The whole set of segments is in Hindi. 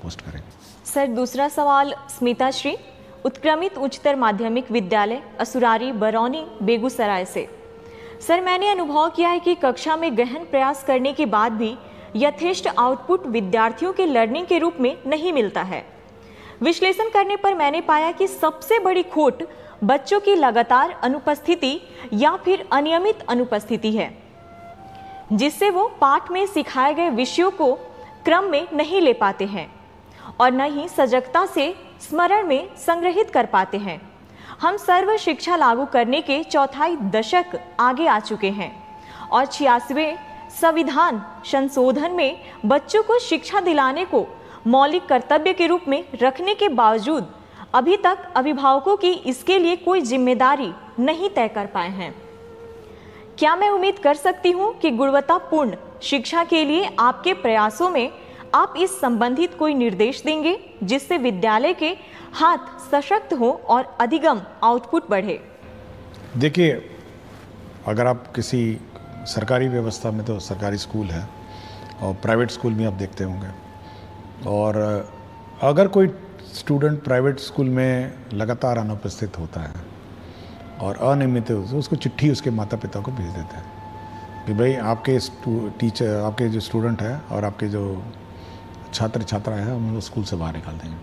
पोस्ट करें। सर दूसरा सवाल स्मिता श्री, उत्क्रमित उच्चतर माध्यमिक विद्यालय असुरारी बरौनी बेगूसराय से। सर मैंने अनुभव किया है कि कक्षा में गहन प्रयास करने के बाद भी यथेष्ट आउटपुट विद्यार्थियों के लर्निंग के रूप में नहीं मिलता है। विश्लेषण करने पर मैंने पाया कि सबसे बड़ी खोट बच्चों की लगातार अनुपस्थिति या फिर अनियमित अनुपस्थिति है, जिससे वो पाठ में सिखाए गए विषयों को क्रम में नहीं ले पाते हैं और न ही सजगता से स्मरण में संग्रहित कर पाते हैं। हम सर्व शिक्षा लागू करने के चौथाई दशक आगे आ चुके हैं और 86वें संविधान संशोधन में बच्चों को शिक्षा दिलाने को मौलिक कर्तव्य के रूप में रखने के बावजूद अभी तक अभिभावकों की इसके लिए कोई जिम्मेदारी नहीं तय कर पाए हैं। क्या मैं उम्मीद कर सकती हूं कि गुणवत्तापूर्ण शिक्षा के लिए आपके प्रयासों में आप इस संबंधित कोई निर्देश देंगे जिससे विद्यालय के हाथ सशक्त हो और अधिगम आउटपुट बढ़े? देखिए, अगर आप किसी सरकारी व्यवस्था में, तो सरकारी स्कूल है और प्राइवेट स्कूल भी आप देखते होंगे, और अगर कोई स्टूडेंट प्राइवेट स्कूल में लगातार अनुपस्थित होता है और अनियमित है, तो उसको चिट्ठी उसके माता पिता को भेज देते हैं कि भाई आपके टीचर, आपके जो स्टूडेंट है और आपके जो छात्र छात्रा है हम लोग स्कूल से बाहर निकाल देंगे।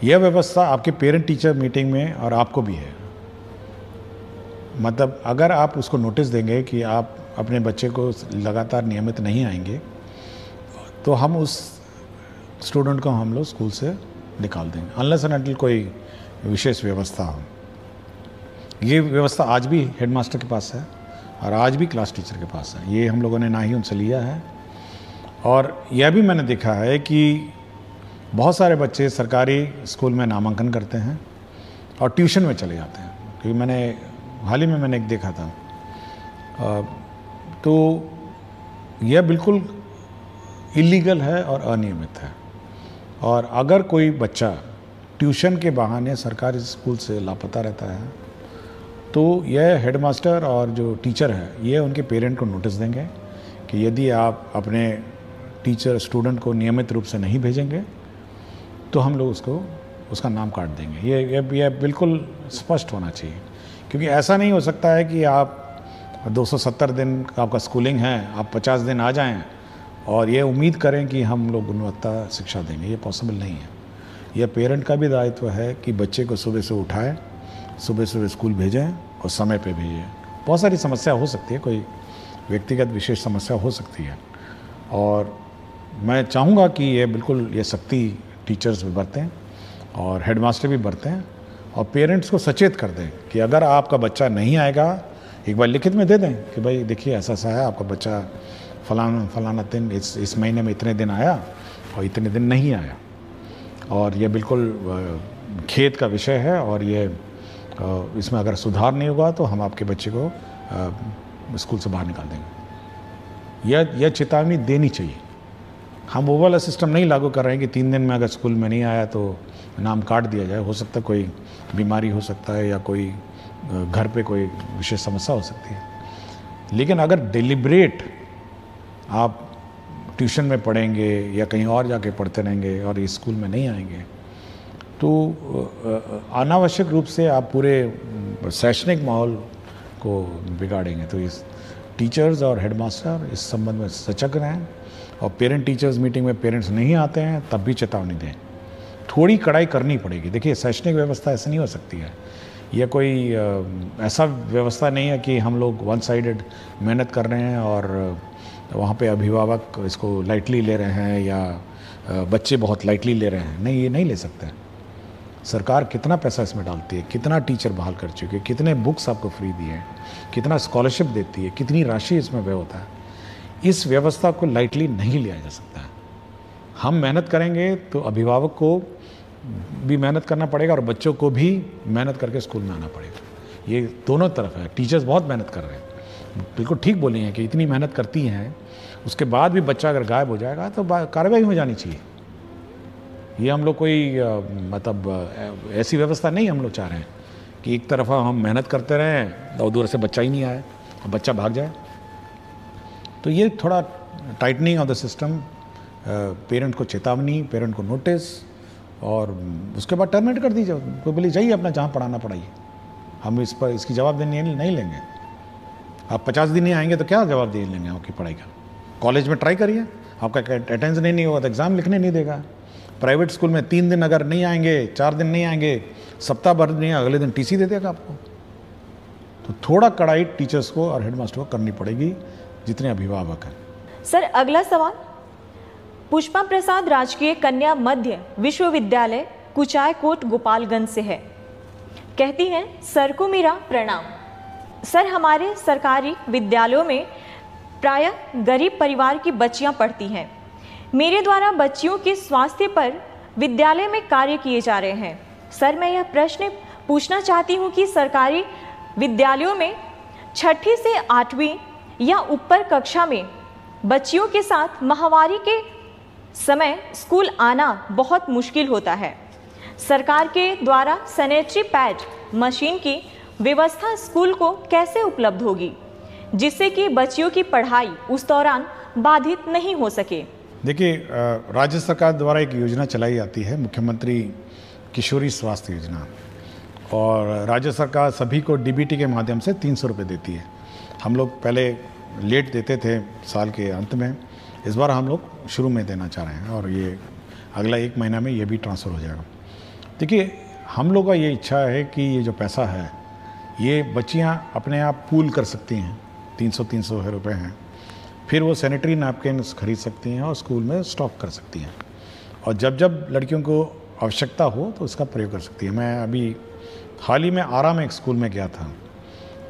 यह व्यवस्था आपके पेरेंट टीचर मीटिंग में और आपको भी है। मतलब अगर आप उसको नोटिस देंगे कि आप अपने बच्चे को लगातार नियमित नहीं आएंगे, तो हम उस स्टूडेंट को हम लोग स्कूल से निकाल देंगे, अनलेस एंड अनटिल कोई विशेष व्यवस्था हो। ये व्यवस्था आज भी हेडमास्टर के पास है और आज भी क्लास टीचर के पास है। ये हम लोगों ने ना ही उनसे लिया है। और यह भी मैंने देखा है कि बहुत सारे बच्चे सरकारी स्कूल में नामांकन करते हैं और ट्यूशन में चले जाते हैं। क्योंकि मैंने हाल ही में मैंने एक देखा था, तो यह बिल्कुल इलीगल है और अनियमित है। और अगर कोई बच्चा ट्यूशन के बहाने सरकारी स्कूल से लापता रहता है, तो यह हेडमास्टर और जो टीचर है ये उनके पेरेंट को नोटिस देंगे कि यदि आप अपने टीचर स्टूडेंट को नियमित रूप से नहीं भेजेंगे तो हम लोग उसका नाम काट देंगे। ये बिल्कुल स्पष्ट होना चाहिए, क्योंकि ऐसा नहीं हो सकता है कि आप 270 दिन का आपका स्कूलिंग है, आप 50 दिन आ जाएं और ये उम्मीद करें कि हम लोग गुणवत्ता शिक्षा देंगे। ये पॉसिबल नहीं है। यह पेरेंट का भी दायित्व है कि बच्चे को सुबह से उठाएं, सुबह सुबह स्कूल भेजें और समय पे भेजें। बहुत सारी समस्या हो सकती है, कोई व्यक्तिगत विशेष समस्या हो सकती है, और मैं चाहूँगा कि ये बिल्कुल ये सख्ती टीचर्स भी बरतें और हेडमास्टर भी बरतें और पेरेंट्स को सचेत कर दें कि अगर आपका बच्चा नहीं आएगा, एक बार लिखित में दे दें कि भाई देखिए ऐसा सा है, आपका बच्चा फलाना दिन इस महीने में इतने दिन आया और इतने दिन नहीं आया, और ये बिल्कुल खेद का विषय है, और ये इसमें अगर सुधार नहीं होगा तो हम आपके बच्चे को स्कूल से बाहर निकाल देंगे। यह चेतावनी देनी चाहिए। हम वो वाला सिस्टम नहीं लागू कर रहे हैं कि 3 दिन में अगर स्कूल में नहीं आया तो नाम काट दिया जाए। हो सकता है कोई बीमारी हो सकता है या कोई घर पे कोई विशेष समस्या हो सकती है, लेकिन अगर डिलिब्रेट आप ट्यूशन में पढ़ेंगे या कहीं और जाके पढ़ते रहेंगे और इस स्कूल में नहीं आएंगे, तो अनावश्यक रूप से आप पूरे शैक्षणिक माहौल को बिगाड़ेंगे। तो इस टीचर्स और हेडमास्टर इस संबंध में सजग रहें, और पेरेंट टीचर्स मीटिंग में पेरेंट्स नहीं आते हैं तब भी चेतावनी दें। थोड़ी कड़ाई करनी पड़ेगी। देखिए, शैक्षणिक व्यवस्था ऐसे नहीं हो सकती है। यह कोई ऐसा व्यवस्था नहीं है कि हम लोग वन साइडेड मेहनत कर रहे हैं और वहाँ पे अभिभावक इसको लाइटली ले रहे हैं या बच्चे बहुत लाइटली ले रहे हैं। नहीं, ये नहीं ले सकते। सरकार कितना पैसा इसमें डालती है, कितना टीचर बहाल कर चुके हैं, कितने बुक्स आपको फ्री दिए हैं, कितना स्कॉलरशिप देती है, कितनी राशि इसमें व्यय होता है। इस व्यवस्था को लाइटली नहीं लिया जा सकता है। हम मेहनत करेंगे तो अभिभावक को भी मेहनत करना पड़ेगा और बच्चों को भी मेहनत करके स्कूल में आना पड़ेगा। ये दोनों तरफ है। टीचर्स बहुत मेहनत कर रहे हैं, बिल्कुल ठीक बोली हैं कि इतनी मेहनत करती हैं, उसके बाद भी बच्चा अगर गायब हो जाएगा तो कार्रवाई हो जानी चाहिए। ये हम लोग कोई मतलब ऐसी व्यवस्था नहीं हम लोग चाह रहे हैं कि एक तरफा हम मेहनत करते रहें और दूर से बच्चा ही नहीं आए और बच्चा भाग जाए। तो ये थोड़ा tightening of the system parent को चेतावनी, पेरेंट को नोटिस, और उसके बाद टर्मिनेट कर दीजिए। तो बोलिए जाइए अपना जहाँ पढ़ाना पढ़ाइए, हम इस पर इसकी जवाबदेही नहीं लेंगे। आप 50 दिन नहीं आएंगे तो क्या जवाबदेही लेंगे आपकी पढ़ाई का? कॉलेज में ट्राई करिए, आपका अटेंडेंस नहीं होगा तो एग्ज़ाम लिखने नहीं देगा। प्राइवेट स्कूल में 3 दिन अगर नहीं आएंगे, 4 दिन नहीं आएंगे, सप्ताह भर नहीं, अगले दिन टीसी दे देगा आपको। तो थोड़ा कड़ाई टीचर्स को और हेडमास्टर को करनी पड़ेगी, जितने अभिभावक हैं। सर अगला सवाल पुष्पा प्रसाद राजकीय कन्या मध्य विश्वविद्यालय कुचायकोट गोपालगंज से है। कहती हैं, सर को मेरा प्रणाम। सर हमारे सरकारी विद्यालयों में प्रायः गरीब परिवार की बच्चियां पढ़ती हैं। मेरे द्वारा बच्चियों के स्वास्थ्य पर विद्यालय में कार्य किए जा रहे हैं। सर मैं यह प्रश्न पूछना चाहती हूँ कि सरकारी विद्यालयों में 6ठी से 8वीं या ऊपर कक्षा में बच्चियों के साथ माहवारी के समय स्कूल आना बहुत मुश्किल होता है। सरकार के द्वारा सैनिटरी पैड मशीन की व्यवस्था स्कूल को कैसे उपलब्ध होगी, जिससे कि बच्चियों की पढ़ाई उस दौरान बाधित नहीं हो सके? देखिए, राज्य सरकार द्वारा एक योजना चलाई जाती है, मुख्यमंत्री किशोरी स्वास्थ्य योजना, और राज्य सरकार सभी को डीबीटी के माध्यम से 300 रुपये देती है। हम लोग पहले लेट देते थे साल के अंत में, इस बार हम लोग शुरू में देना चाह रहे हैं, और ये अगला 1 महीना में ये भी ट्रांसफ़र हो जाएगा। देखिए, हम लोग का ये इच्छा है कि ये जो पैसा है ये बच्चियां अपने आप पूल कर सकती हैं, 300 रुपये हैं, फिर वो सैनिटरी नैपकिन खरीद सकती हैं और स्कूल में स्टॉक कर सकती हैं, और जब जब लड़कियों को आवश्यकता हो तो उसका प्रयोग कर सकती है। मैं अभी हाल ही में आरा में एक स्कूल में गया था,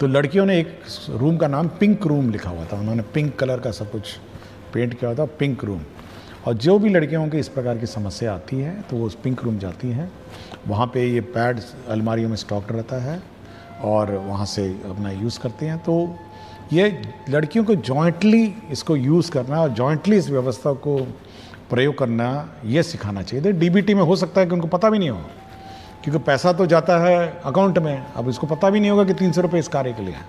तो लड़कियों ने एक रूम का नाम पिंक रूम लिखा हुआ था, उन्होंने पिंक कलर का सब कुछ पेंट किया हुआ था, पिंक रूम। और जो भी लड़कियों की इस प्रकार की समस्या आती है तो वो उस पिंक रूम जाती हैं, वहाँ पे ये पैड अलमारियों में स्टॉक रहता है और वहाँ से अपना यूज़ करते हैं। तो ये लड़कियों को जॉइंटली इसको यूज़ करना और जॉइंटली इस व्यवस्था को प्रयोग करना ये सिखाना चाहिए। डीबीटी में हो सकता है कि उनको पता भी नहीं हो, क्योंकि पैसा तो जाता है अकाउंट में, अब इसको पता भी नहीं होगा कि 300 रुपये इस कार्य के लिए है।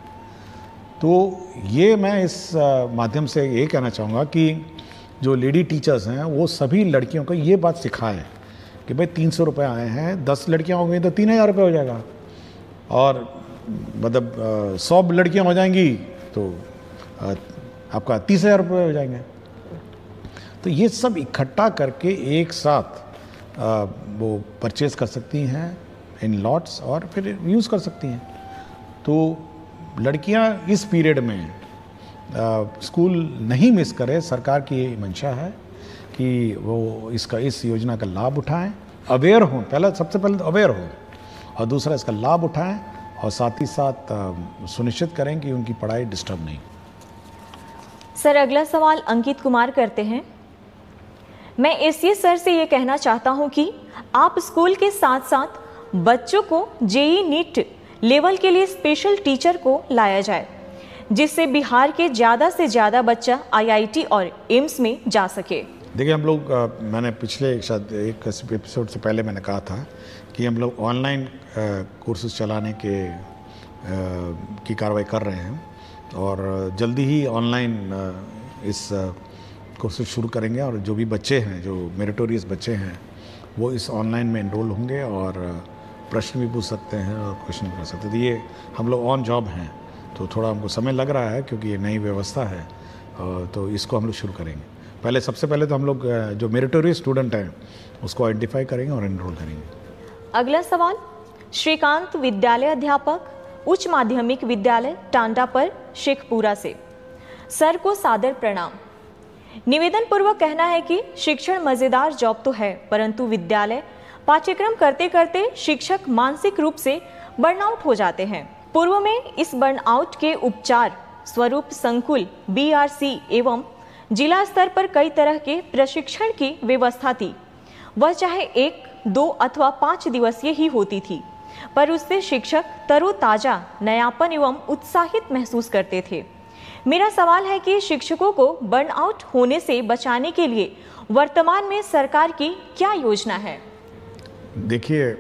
तो ये मैं इस माध्यम से ये कहना चाहूँगा कि जो लेडी टीचर्स हैं वो सभी लड़कियों को ये बात सिखाएं कि भाई 300 रुपये आए हैं, 10 लड़कियाँ हो गई तो 3000 रुपये हो जाएगा, और मतलब 100 लड़कियाँ हो जाएंगी तो आपका 30,000 रुपये हो जाएंगे। तो ये सब इकट्ठा करके एक साथ वो परचेज़ कर सकती हैं इन लॉट्स और फिर यूज़ कर सकती हैं। तो लड़कियां इस पीरियड में स्कूल नहीं मिस करें, सरकार की ये मंशा है कि वो इस योजना का लाभ उठाएं, अवेयर हों, सबसे पहले तो अवेयर हों, और दूसरा इसका लाभ उठाएं, और साथ ही साथ सुनिश्चित करें कि उनकी पढ़ाई डिस्टर्ब नहीं। सर अगला सवाल अंकित कुमार करते हैं, मैं एसीएस सर से ये कहना चाहता हूँ कि आप स्कूल के साथ साथ बच्चों को जेईई नीट लेवल के लिए स्पेशल टीचर को लाया जाए, जिससे बिहार के ज़्यादा से ज़्यादा बच्चा आईआईटी और एम्स में जा सके। देखिए, हम लोग मैंने पिछले एक एपिसोड से पहले मैंने कहा था कि हम लोग ऑनलाइन कोर्सेज चलाने की कार्रवाई कर रहे हैं, और जल्दी ही ऑनलाइन इस कोर्सेज शुरू करेंगे, और जो भी बच्चे हैं, जो मेरिटोरियस बच्चे हैं, वो इस ऑनलाइन में एनरोल होंगे और प्रश्न भी पूछ सकते हैं और क्वेश्चन भी कर सकते हैं। तो ये हम लोग ऑन जॉब हैं, तो थोड़ा हमको समय लग रहा है क्योंकि ये नई व्यवस्था है, तो इसको हम लोग शुरू करेंगे। सबसे पहले तो हम लोग जो मेरिटोरियस स्टूडेंट हैं उसको आइडेंटिफाई करेंगे और एनरोल करेंगे। अगला सवाल श्रीकांत विद्यालय अध्यापक उच्च माध्यमिक विद्यालय टांडा पर शेखपुरा से। सर को सादर प्रणाम। निवेदन पूर्वक कहना है कि शिक्षण मजेदार जॉब तो है, परंतु विद्यालय पाठ्यक्रम करते करते शिक्षक मानसिक रूप से बर्नआउट हो जाते हैं। पूर्व में इस बर्नआउट के उपचार स्वरूप संकुल, बीआरसी एवं जिला स्तर पर कई तरह के प्रशिक्षण की व्यवस्था थी। वह चाहे 1, 2 अथवा 5 दिवसीय ही होती थी, पर उससे शिक्षक तरोताजा, नयापन एवं उत्साहित महसूस करते थे। मेरा सवाल है कि शिक्षकों को बर्नआउट होने से बचाने के लिए वर्तमान में सरकार की क्या योजना है? देखिए,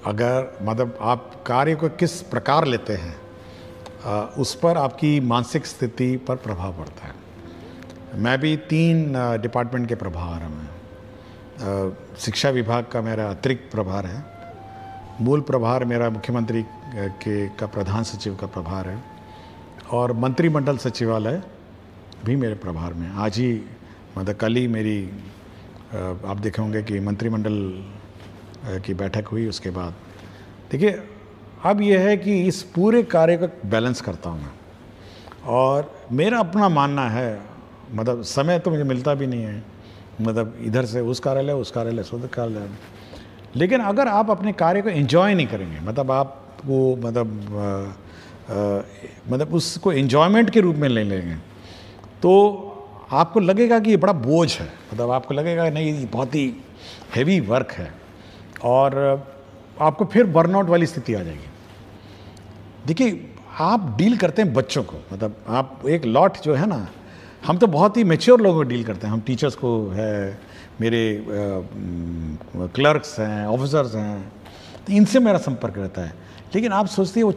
अगर मतलब आप कार्य को किस प्रकार लेते हैं, उस पर आपकी मानसिक स्थिति पर प्रभाव पड़ता है। मैं भी 3 डिपार्टमेंट के प्रभार हूँ। शिक्षा विभाग का मेरा अतिरिक्त प्रभार है, मूल प्रभार मेरा मुख्यमंत्री का प्रधान सचिव का प्रभार है, और मंत्रिमंडल सचिवालय भी मेरे प्रभार में। आज ही मतलब कल ही मेरी आप देखे होंगे कि मंत्रिमंडल की बैठक हुई। उसके बाद देखिए अब यह है कि इस पूरे कार्य का बैलेंस करता हूँ मैं, और मेरा अपना मानना है, मतलब समय तो मुझे मिलता भी नहीं है, मतलब इधर से उस कार्यालय से उस कार्यालय, लेकिन अगर आप अपने कार्य को एंजॉय नहीं करेंगे, मतलब आपको मतलब उसको एंजॉयमेंट के रूप में ले लेंगे, तो आपको लगेगा कि ये बड़ा बोझ है, मतलब आपको लगेगा नहीं ये बहुत ही हैवी वर्क है, और आपको फिर बर्नआउट वाली स्थिति आ जाएगी। देखिए आप डील करते हैं बच्चों को, मतलब आप एक लॉट जो है ना, हम तो बहुत ही मैच्योर लोगों को डील करते हैं, हम टीचर्स को है, मेरे क्लर्क्स हैं, ऑफिसर्स हैं, तो इनसे मेरा संपर्क रहता है। लेकिन आप सोचते हैं वो